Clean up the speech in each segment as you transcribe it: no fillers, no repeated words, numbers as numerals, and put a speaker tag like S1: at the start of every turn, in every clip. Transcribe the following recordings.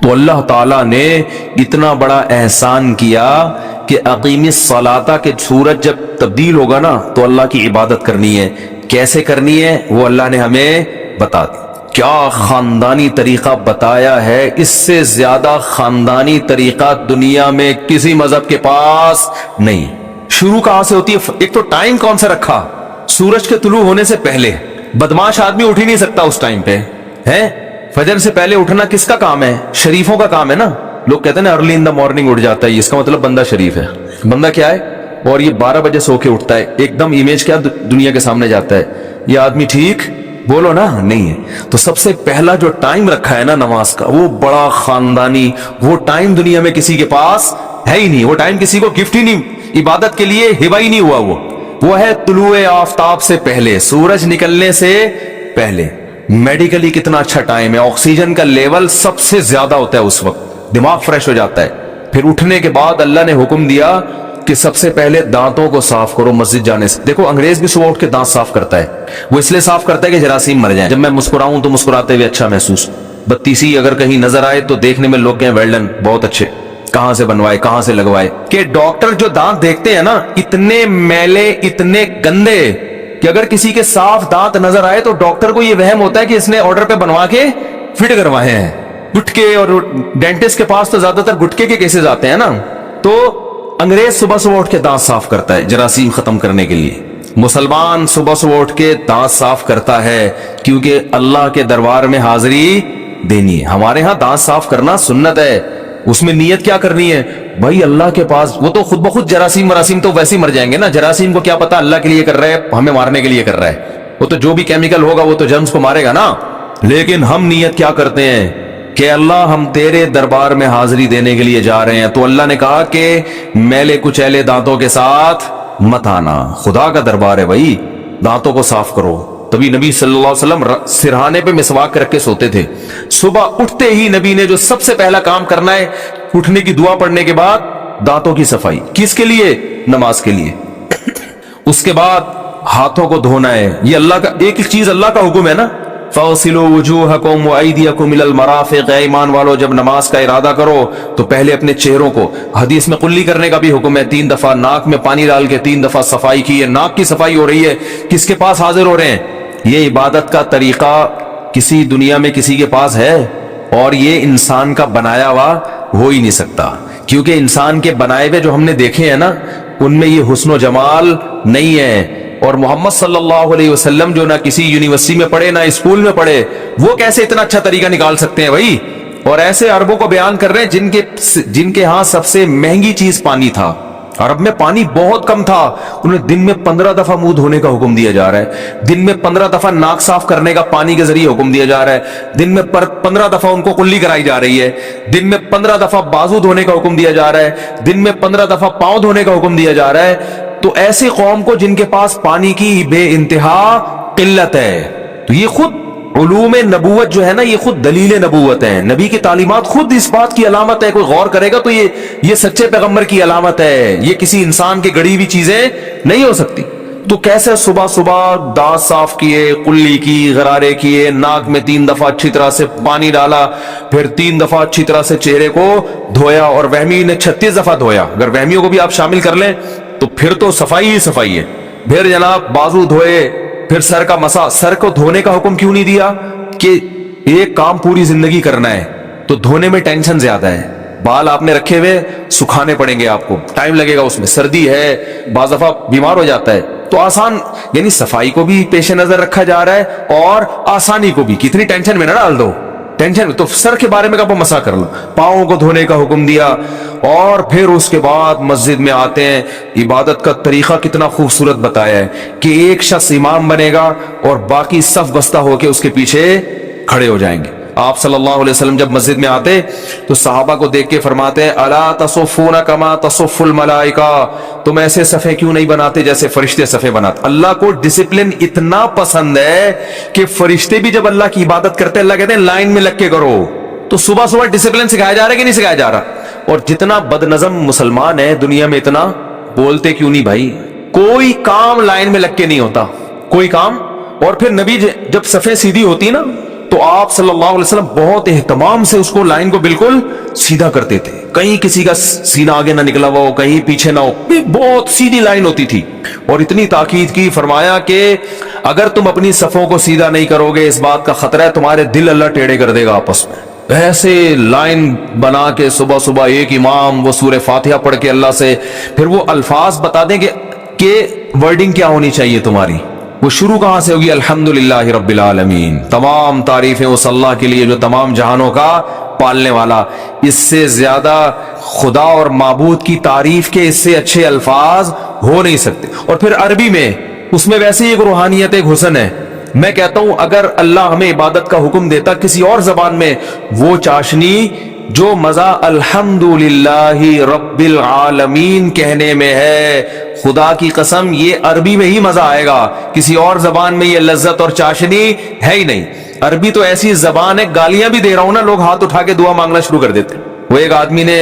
S1: تو اللہ تعالیٰ نے اتنا بڑا احسان کیا کہ اقیم الصلاۃ کے سورج جب تبدیل ہوگا نا تو اللہ کی عبادت کرنی ہے. کیسے کرنی ہے وہ اللہ نے ہمیں بتا دی. کیا خاندانی طریقہ بتایا ہے، اس سے زیادہ خاندانی طریقہ دنیا میں کسی مذہب کے پاس نہیں. شروع کہاں سے ہوتی ہے؟ ایک تو ٹائم کون سا رکھا، سورج کے طلوع ہونے سے پہلے. بدماش آدمی اٹھ ہی نہیں سکتا اس ٹائم پہ ہے. فجر سے پہلے اٹھنا کس کا کام ہے؟ شریفوں کا کام ہے نا. لوگ کہتے ہیں نا ارلی ان دا مارننگ اٹھ جاتا ہے، اس کا مطلب بندہ شریف ہے. بندہ کیا ہے؟ اور یہ 12 بجے سو کے اٹھتا ہے، ایک دم امیج کیا دنیا کے سامنے جاتا ہے، یہ آدمی ٹھیک بولو نا نہیں ہے. تو سب سے پہلا جو ٹائم رکھا ہے نا نماز کا، وہ بڑا خاندانی. وہ ٹائم دنیا میں کسی کے پاس ہے ہی نہیں. وہ ٹائم کسی کو گفٹ ہی نہیں، عبادت کے لیے ہبہ ہی نہیں ہوا. وہ ہے طلوع آفتاب سے پہلے، سورج نکلنے سے پہلے. میڈیکلی کتنا اچھا ٹائم ہے، آکسیجن کا لیول سب سے زیادہ ہوتا ہے اس وقت، دماغ فریش ہو جاتا ہے. پھر اٹھنے کے بعد اللہ نے حکم دیا کہ سب سے پہلے دانتوں کو صاف کرو مسجد جانے سے. دیکھو انگریز بھی صبح اٹھ کے دانت صاف کرتا ہے. وہ اس لیے صاف کرتا ہے کہ جراثیم مر جائیں. جب میں مسکراؤں تو مسکراتے ہوئے اچھا محسوس. بتیسی اگر کہیں نظر آئے تو دیکھنے میں لوگ کہیں ویل ڈن، بہت اچھے، کہاں سے بنوائے کہاں سے لگوائے. کہ ڈاکٹر جو دانت دیکھتے ہیں نا، اتنے میلے اتنے گندے کہ اگر کسی کے صاف دانت نظر آئے تو ڈاکٹر کو یہ وہم ہوتا ہے کہ اس نے آرڈر پہ بنوا کے فٹ کروائے ہیں. گٹکے، اور ڈینٹسٹ کے پاس تو زیادہ تر گٹکے کے کیسز آتے ہیں نا. تو انگریز صبح صبح اٹھ کے دانت صاف کرتا ہے جراثیم ختم کرنے کے لیے. مسلمان صبح صبح اٹھ کے دانت صاف کرتا ہے کیونکہ اللہ کے دربار میں حاضری دینی ہے. ہمارے ہاں دانت صاف کرنا سنت ہے. اس میں نیت کیا کرنی ہے بھائی؟ اللہ کے پاس. وہ تو خود بخود جراثیم مراسیم تو ویسے ہی مر جائیں گے نا. جراثیم کو کیا پتا اللہ کے لیے کر رہا ہے، ہمیں مارنے کے لیے کر رہا ہے. وہ تو جو بھی کیمیکل ہوگا وہ تو جرمز کو مارے گا نا. لیکن ہم نیت کیا کرتے ہیں کہ اللہ ہم تیرے دربار میں حاضری دینے کے لیے جا رہے ہیں. تو اللہ نے کہا کہ میلے کچیلے دانتوں کے ساتھ مت آنا. خدا کا دربار ہے بھائی، دانتوں کو صاف کرو. تبھی نبی صلی اللہ علیہ وسلم سرہانے پہ مسواک رکھ کے سوتے تھے. صبح اٹھتے ہی نبی نے جو سب سے پہلا کام کرنا ہے، اٹھنے کی دعا پڑھنے کے بعد دانتوں کی صفائی. کس کے لیے؟ نماز کے لیے. اس کے بعد ہاتھوں کو دھونا ہے. یہ اللہ کا ایک چیز، اللہ کا حکم ہے نا، فَاغْسِلُوا وُجُوهَكُمْ وَأَيْدِيَكُمْ إِلَى الْمَرَافِقِ. اے ایمان والو جب نماز کا ارادہ کرو تو پہلے اپنے چہروں کو، حدیث میں قلی کرنے کا بھی حکم ہے، 3 دفعہ ناک میں پانی ڈال کے 3 دفعہ صفائی کی ہے. ناک کی صفائی ہو رہی ہے، کس کے پاس حاضر ہو رہے ہیں؟ یہ عبادت کا طریقہ کسی دنیا میں کسی کے پاس ہے؟ اور یہ انسان کا بنایا ہوا ہو ہی نہیں سکتا. کیونکہ انسان کے بنائے ہوئے جو ہم نے دیکھے ہیں نا، ان میں یہ حسن و جمال نہیں ہے. اور محمد صلی اللہ علیہ وسلم جو نہ کسی یونیورسٹی میں پڑھے نہ اسکول میں پڑھے، وہ کیسے اتنا اچھا طریقہ نکال سکتے ہیں بھائی؟ اور ایسے عربوں کو بیان کر رہے ہیں جن کے ہاں سب سے مہنگی چیز پانی تھا. عرب میں پانی بہت کم تھا. انہیں دن میں 15 دفعہ منہ دھونے کا حکم دیا جا رہا ہے. دن میں 15 دفعہ ناک صاف کرنے کا پانی کے ذریعے حکم دیا جا رہا ہے. دن میں 15 دفعہ ان کو قلی کرائی جا رہی ہے. دن میں 15 دفعہ بازو دھونے کا حکم دیا جا رہا ہے. دن میں 15 دفعہ پاؤں دھونے کا حکم دیا جا رہا ہے. تو ایسی قوم کو جن کے پاس پانی کی بے انتہا قلت ہے، تو یہ خود علوم نبوت جو ہے نا، یہ خود دلیل نبوت ہے. نبی کی تعلیمات خود اس بات کی علامت ہے. کوئی غور کرے گا تو یہ سچے پیغمبر کی علامت ہے. یہ کسی انسان کی گڑی ہوئی چیزیں نہیں ہو سکتی. تو کیسے صبح صبح دانت صاف کیے، قلی کی، غرارے کیے، ناک میں 3 دفعہ اچھی طرح سے پانی ڈالا، پھر 3 دفعہ اچھی طرح سے چہرے کو دھویا، اور وہمی نے 36 دفعہ دھویا. اگر وہمیوں کو بھی آپ شامل کر لیں تو پھر تو صفائی ہی صفائی ہے. پھر جناب بازو دھوئے، پھر سر کا مسا. سر کو دھونے کا حکم کیوں نہیں دیا؟ کہ ایک کام پوری زندگی کرنا ہے تو دھونے میں ٹینشن زیادہ ہے. بال آپ نے رکھے ہوئے، سکھانے پڑیں گے آپ کو، ٹائم لگے گا. اس میں سردی ہے، بعض دفعہ بیمار ہو جاتا ہے. تو آسان، یعنی صفائی کو بھی پیش نظر رکھا جا رہا ہے اور آسانی کو بھی. کتنی ٹینشن میں نہ ڈال دو. ٹینشن تو سر کے بارے میں کب مسا کر لو. پاؤں کو دھونے کا حکم دیا. اور پھر اس کے بعد مسجد میں آتے ہیں. عبادت کا طریقہ کتنا خوبصورت بتایا ہے کہ ایک شخص امام بنے گا اور باقی صف بستہ ہو کے اس کے پیچھے کھڑے ہو جائیں گے. آپ صلی اللہ علیہ وسلم جب مسجد میں آتے تو صحابہ کو دیکھ کے فرماتے ہیں الا تصفون کما تصف الملائکہ. تم ایسے صفے کیوں نہیں بناتے جیسے فرشتے صفے بناتے؟ اللہ کو ڈسپلن اتنا پسند ہے کہ فرشتے بھی جب اللہ کی عبادت کرتے اللہ کہتے ہیں لائن میں لگ کے کرو. تو صبح صبح ڈسپلن سکھایا جا رہا ہے کہ نہیں سکھایا جا رہا؟ اور جتنا بد نظم مسلمان ہے دنیا میں، اتنا بولتے کیوں نہیں بھائی؟ کوئی کام لائن میں لگ کے نہیں ہوتا، کوئی کام. اور پھر نبی جب صفیں سیدھی ہوتی نا تو آپ صلی اللہ علیہ وسلم بہت اہتمام سے اس کو لائن کو بالکل سیدھا کرتے تھے، کہیں کسی کا سینہ آگے نہ نکلا ہوا ہو، کہیں پیچھے نہ ہو، بہت سیدھی لائن ہوتی تھی. اور اتنی تاکید کی، فرمایا کہ اگر تم اپنی صفوں کو سیدھا نہیں کرو گے اس بات کا خطرہ ہے تمہارے دل اللہ ٹیڑھے کر دے گا آپس میں. ایسے لائن بنا کے صبح صبح ایک امام وہ سورہ فاتحہ پڑھ کے اللہ سے پھر وہ الفاظ بتا دیں کہ ورڈنگ کیا ہونی چاہیے تمہاری. وہ شروع کہاں سے ہوگی؟ الحمدللہ رب العالمین، تمام تعریفیں اس اللہ کے لیے جو تمام جہانوں کا پالنے والا. اس سے زیادہ خدا اور معبود کی تعریف کے اس سے اچھے الفاظ ہو نہیں سکتے. اور پھر عربی میں اس میں ویسے ہی ایک روحانیت، ایک حسن ہے. میں کہتا ہوں اگر اللہ ہمیں عبادت کا حکم دیتا کسی اور زبان میں، وہ چاشنی جو مزہ الحمدللہ رب العالمین کہنے میں ہے، خدا کی قسم یہ عربی میں ہی مزہ آئے گا، کسی اور زبان میں یہ لذت اور چاشنی ہے ہی نہیں. عربی تو ایسی زبان ہے، گالیاں بھی دے رہا ہوں نا لوگ ہاتھ اٹھا کے دعا مانگنا شروع کر دیتے. وہ ایک آدمی نے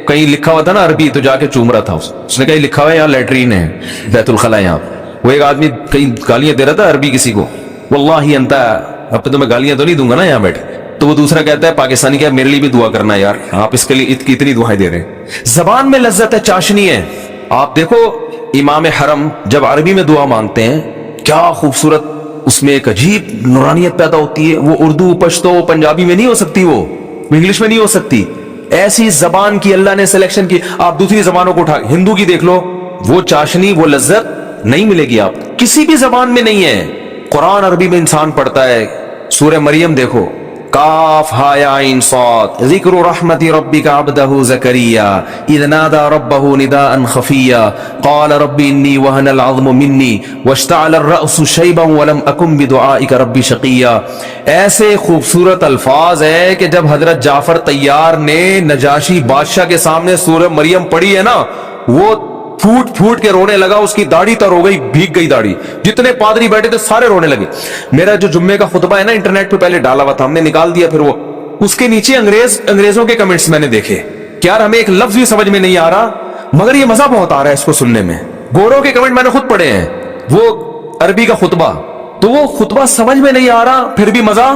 S1: کہیں لکھا ہوا تھا نا عربی، تو جا کے چوم رہا تھا، اس نے کہیں لکھا ہوا ہے یہاں لیٹرین ہے، بیت الخلا یہاں. وہ ایک آدمی کہیں گالیاں دے رہا تھا عربی کسی کو، واللہ انت، اب تو میں گالیاں تو نہیں دوں گا نا یہاں بیٹھ. تو وہ دوسرا کہتا ہے پاکستانی کیا میرے لیے بھی دعا کرنا یار، آپ اس کے لیے اتنی دعائیں دے رہے ہیں. زبان میں لذت ہے، چاشنی ہے. آپ دیکھو امام حرم جب عربی میں دعا مانگتے ہیں کیا خوبصورت اس میں ایک عجیب نورانیت پیدا ہوتی ہے. وہ اردو، پشتو، پنجابی میں نہیں ہو سکتی، وہ انگلش میں نہیں ہو سکتی. ایسی زبان کی اللہ نے سلیکشن کی. آپ دوسری زبانوں کو اٹھا ہندو کی دیکھ لو، وہ چاشنی وہ لذت نہیں ملے گی، آپ کسی بھی زبان میں نہیں ہے. قرآن عربی میں انسان پڑھتا ہے. سورہ مریم دیکھو، کاف ہا یا عین صاد، ذکر رحمت ربک عبدہ زکریا اذ نادى ربہ نداء خفیا قال رب انی وہن العظم منی واشتعل الرأس شیبا ولم اکن بدعائک رب شقیا. ایسے خوبصورت الفاظ ہے کہ جب حضرت جعفر طیار نے نجاشی بادشاہ کے سامنے سورہ مریم پڑھی ہے نا، وہ پھوٹ پھوٹ کے رونے لگا. اس کی داڑھی تر ہو گئی، بھیگ گئی داڑھی. جتنے پادری بیٹھے تھے سارے رونے لگے. میرا جو جمعے کا خطبہ ہے نا انٹرنیٹ پہ پہلے ڈالا ہوا تھا، ہم نے نکال دیا. پھر وہ اس کے نیچے انگریزوں کے کمنٹس میں نے دیکھے کہ یار ہمیں ایک لفظ بھی سمجھ میں نہیں آ رہا مگر یہ مزہ بہت آ رہا ہے اس کو سننے میں. گوروں کے کمنٹ میں نے خود پڑھے ہیں، وہ عربی کا خطبہ، تو وہ خطبہ سمجھ میں نہیں آ رہا پھر بھی مزہ.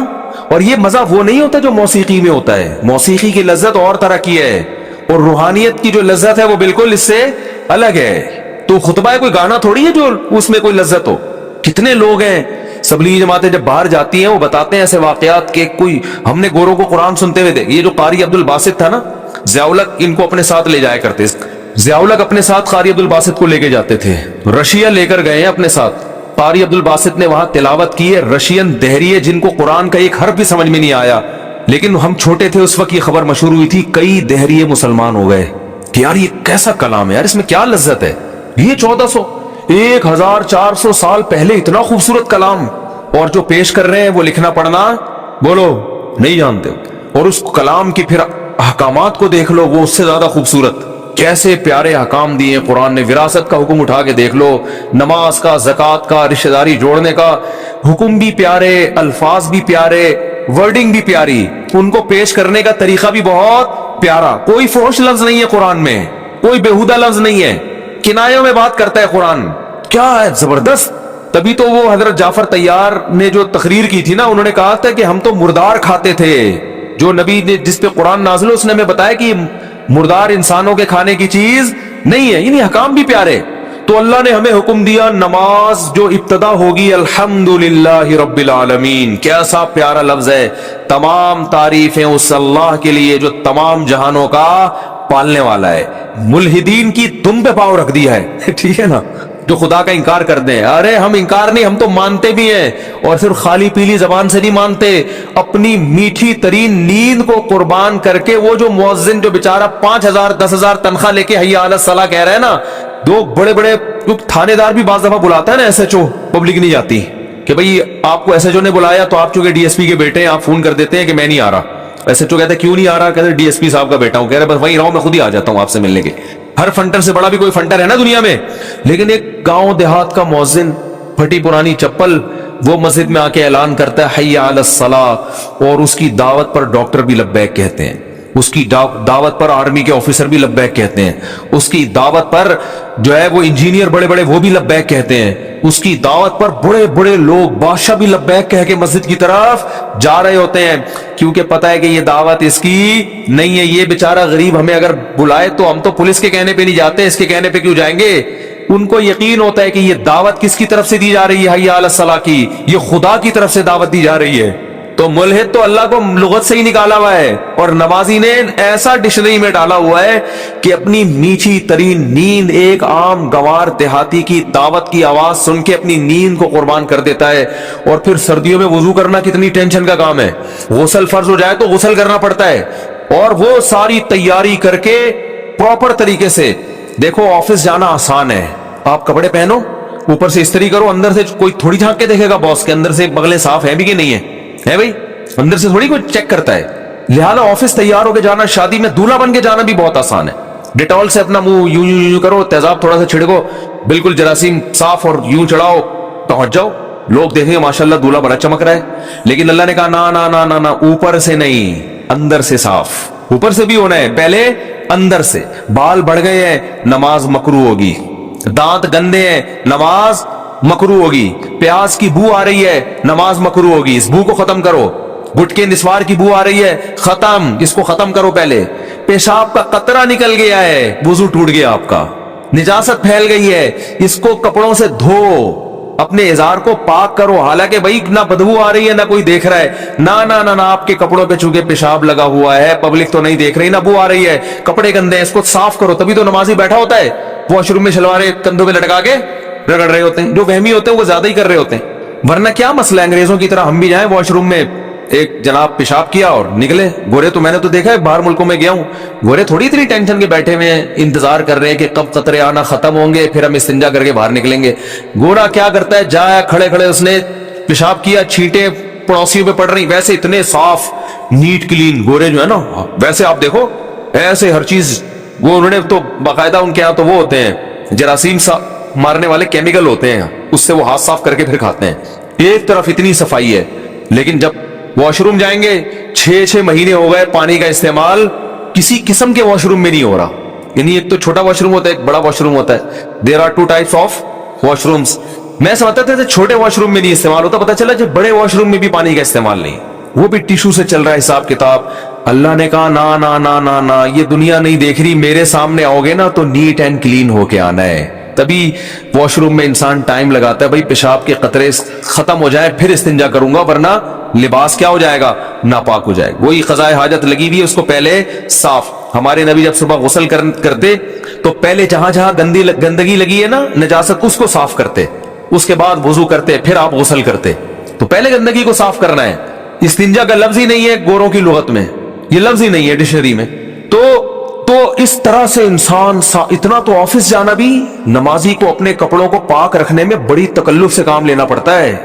S1: اور یہ مزہ وہ نہیں ہوتا جو موسیقی میں ہوتا ہے. موسیقی کی لذت اور طرح کی ہے اور روحانیت کی جو لذت ہے وہ بالکل اس سے الگ ہے. تو خطبہ ہے کوئی گانا تھوڑی ہے جو اس میں کوئی لذت ہو. کتنے لوگ ہیں تبلیغی جماعتیں جب باہر جاتی ہیں وہ بتاتے ہیں ایسے واقعات کہ کوئی ہم نے گوروں کو قرآن سنتے ہوئے دیکھ. یہ جو قاری عبد الباسط تھا نا، ضیاء الحق ان کو اپنے ساتھ لے جایا کرتے. ضیاء الحق اپنے ساتھ قاری عبد الباسط کو لے کے جاتے تھے. رشیا لے کر گئے ہیں اپنے ساتھ. قاری عبد الباسط نے وہاں تلاوت کی ہے رشین دہریے جن کو قرآن کا ایک حرف بھی سمجھ میں نہیں آیا. لیکن ہم چھوٹے تھے اس وقت یہ خبر مشہور ہوئی تھی، کئی دہریے مسلمان ہو گئے کہ یار یہ کیسا کلام ہے یار، اس میں کیا لذت ہے. یہ 1400 سال پہلے اتنا خوبصورت کلام، اور جو پیش کر رہے ہیں وہ لکھنا پڑھنا بولو نہیں جانتے. اور اس کلام کی پھر احکامات کو دیکھ لو، وہ اس سے زیادہ خوبصورت. کیسے پیارے احکام دیے قرآن نے. وراثت کا حکم اٹھا کے دیکھ لو، نماز کا، زکوٰۃ کا، رشتہ داری جوڑنے کا حکم بھی پیارے، الفاظ بھی پیارے، ورڈنگ بھی پیاری، ان کو پیش کرنے کا طریقہ بھی بہت پیارا. کوئی فحش لفظ نہیں ہے قرآن میں، کوئی بےہودہ لفظ نہیں ہے، کنایوں میں بات کرتا ہے قرآن. کیا ہے زبردست. تبھی تو وہ حضرت جعفر طیار نے جو تقریر کی تھی نا، انہوں نے کہا تھا کہ ہم تو مردار کھاتے تھے. جو نبی نے جس پہ قرآن نازل ہو اس نے ہمیں بتایا کہ مردار انسانوں کے کھانے کی چیز نہیں ہے. یعنی حکام بھی پیارے. تو اللہ نے ہمیں حکم دیا نماز جو ابتدا ہوگی الحمدللہ رب العالمین. کیسا پیارا لفظ ہے. تمام تعریفیں اس اللہ کے لیے جو تمام جہانوں کا پالنے والا ہے. ملحدین کی دم پہ پاؤں رکھ دیا ہے ٹھیک ہے نا، جو خدا کا انکار کر دیں. ارے ہم انکار نہیں، ہم تو مانتے بھی ہیں، اور صرف خالی پیلی زبان سے نہیں مانتے، اپنی میٹھی ترین نیند کو قربان کر کے. وہ جو مؤذن جو بیچارہ 5000 10,000 تنخواہ لے کے حی علی الصلاۃ کہہ رہے ہیں نا، دو بڑے بڑے تھانے دار بھی بعض دفعہ بلاتا ہے نا ایس ایچ او، پبلک نہیں جاتی کہ بھئی آپ کو ایس ایچ او نے بلایا تو آپ چونکہ ڈی ایس پی کے بیٹے ہیں آپ فون کر دیتے ہیں کہ میں نہیں آ رہا. ایس ایچ او کہتا ہے کیوں نہیں آ رہا؟ کہتے ہیں ڈی ایس پی صاحب کا بیٹا ہوں. کہہ رہے بس وہیں رہو، میں خود ہی آ جاتا ہوں آپ سے ملنے کے. ہر فنٹر سے بڑا بھی کوئی فنٹر ہے نا دنیا میں. لیکن ایک گاؤں دیہات کا مؤذن پھٹی پرانی چپل وہ مسجد میں آ کے اعلان کرتا ہے حی علی الصلاۃ، اور اس کی دعوت پر ڈاکٹر بھی لبیک کہتے ہیں. اس کی دعوت پر آرمی کے آفیسر بھی لبیک کہتے ہیں, اس کی دعوت پر جو ہے وہ انجینئر بڑے بڑے وہ بھی لبیک کہتے ہیں, اس کی دعوت پر بڑے بڑے لوگ بادشاہ بھی لبیک کہہ کے مسجد کی طرف جا رہے ہوتے ہیں, کیونکہ پتہ ہے کہ یہ دعوت اس کی نہیں ہے. یہ بیچارہ غریب ہمیں اگر بلائے تو ہم تو پولیس کے کہنے پہ نہیں جاتے, اس کے کہنے پہ کیوں جائیں گے. ان کو یقین ہوتا ہے کہ یہ دعوت کس کی طرف سے دی جا رہی ہے, حی علی الصلاح کی, یہ خدا کی طرف سے دعوت دی جا رہی ہے. تو ملحد تو اللہ کو لغت سے ہی نکالا ہوا ہے, اور نمازی نے ایسا ڈکشنری میں ڈالا ہوا ہے کہ اپنی میٹھی ترین نیند ایک عام گوار دیہاتی کی دعوت کی آواز سن کے اپنی نیند کو قربان کر دیتا ہے. اور پھر سردیوں میں وضو کرنا کتنی ٹینشن کا کام ہے, غسل فرض ہو جائے تو غسل کرنا پڑتا ہے, اور وہ ساری تیاری کر کے پراپر طریقے سے. دیکھو آفس جانا آسان ہے, آپ کپڑے پہنو, اوپر سے استری کرو, اندر سے کوئی تھوڑی جھانک کے دیکھے گا باس کے اندر سے بغلیں صاف ہیں بھی کہ نہیں ہے بھائی, اندر سے تھوڑی کوئی چیک کرتا ہے. لہذا آفس تیار ہو کے جانا, شادی میں دولہا بن کے جانا بھی بہت آسان ہے. ڈیٹول سے اپنا منہ یوں یوں یوں کرو, تیزاب تھوڑا سا چھڑکو, بالکل جراثیم صاف, اور یوں چڑھاؤ, پہنچ جاؤ, لوگ دیکھیں گے ماشاءاللہ دولہا بڑا چمک رہا ہے. لیکن اللہ نے کہا نا نا نا نا نا, اوپر سے نہیں, اندر سے صاف. اوپر سے بھی ہونا ہے, پہلے اندر سے. بال بڑھ گئے ہیں, نماز مکروہ ہوگی. دانت گندے ہیں, نماز مکروہ ہوگی. پیاز کی بو آ رہی ہے, نماز مکروہ ہوگی, اس بو کو ختم کرو. گٹکے نسوار کی بو آ رہی ہے, ختم, اس کو ختم کرو پہلے. پیشاب کا قطرہ نکل گیا ہے, وضو ٹوٹ گیا آپ کا. نجاست پھیل گئی ہے, اس کو کپڑوں سے دھو, اپنے ازار کو پاک کرو. حالانکہ بھائی نہ بدبو آ رہی ہے نہ کوئی دیکھ رہا ہے, نہ نہ نہ آپ کے کپڑوں پہ چونکہ پیشاب لگا ہوا ہے, پبلک تو نہیں دیکھ رہی, نہ بو آ رہی ہے, کپڑے گندے ہیں, اس کو صاف کرو. تبھی تو نمازی بیٹھا ہوتا ہے, واش روم میں شلواریں کندھوں پہ لٹکا کے رگڑ رہے ہوتے ہیں. جو وہمی ہوتے ہیں وہ زیادہ ہی کر رہے ہوتے ہیں, ورنہ کیا مسئلہ ہے انگریزوں کی طرح ہم بھی جائیں واش روم میں, ایک جناب پیشاب کیا اور نکلے. گورے تو میں نے تو دیکھا ہے, باہر ملکوں میں گیا ہوں, گورے تھوڑی اتنی ٹینشن کے بیٹھے ہوئے ہیں, انتظار کر رہے ہیں کہ کب قطرے آنا ختم ہوں گے, پھر ہم استنجا کر کے باہر نکلیں گے. گورا کیا کرتا ہے, جایا کھڑے کھڑے اس نے پیشاب کیا, چھینٹیں پڑوسیوں پہ پڑ رہی, ویسے اتنے صاف نیٹ کلین گورے جو ہے نا, ویسے آپ دیکھو ایسے ہر چیز. وہ انہوں نے تو باقاعدہ ان کے یہاں تو وہ ہوتے ہیں جراثیم مارنے والے کیمیکل ہوتے ہیں, اس سے وہ ہاتھ صاف کر کے پھر کھاتے ہیں. ایک طرف اتنی صفائی ہے, لیکن جب واش روم جائیں گے, 6 مہینے ہو گئے پانی کا استعمال کسی قسم کے واش روم میں نہیں ہو رہا. یعنی ایک تو چھوٹا واش روم ہوتا ہے, ایک بڑا واش روم ہوتا ہے. There are 2 types of washrooms. میں سمجھتا تھا چھوٹے واش روم میں نہیں استعمال ہوتا, پتا چلا جب بڑے واش روم میں بھی پانی کا استعمال نہیں, وہ بھی ٹیشو سے چل رہا ہے حساب کتاب. اللہ نے کہا نا نا نا نا نا, یہ دنیا نہیں دیکھ رہی, میرے سامنے آؤ گے نا تو نیٹ اینڈ کلین ہو کے آنا ہے. تبھی واش روم میں انسان ٹائم لگاتا ہے, بھائی پیشاب کے قطرے ختم ہو جائے پھر استنجا کروں گا, ورنہ لباس کیا ہو جائے گا, ناپاک ہو جائے گا. وہی قضائے حاجت لگی ہوئی ہے, اس کو پہلے صاف. ہمارے نبی جب صبح غسل کرتے تو پہلے جہاں جہاں گندگی لگی ہے نا, نجاست, اس کو صاف کرتے, اس کے بعد وضو کرتے, پھر آپ غسل کرتے. تو پہلے گندگی کو صاف کرنا ہے. استنجا کا لفظ ہی نہیں ہے گوروں کی لغت میں, یہ لفظ ہی نہیں ہے ڈکشنری میں. تو اس طرح سے انسان اتنا تو آفس جانا بھی, نمازی کو اپنے کپڑوں کو پاک رکھنے میں بڑی تکلف سے کام لینا پڑتا ہے.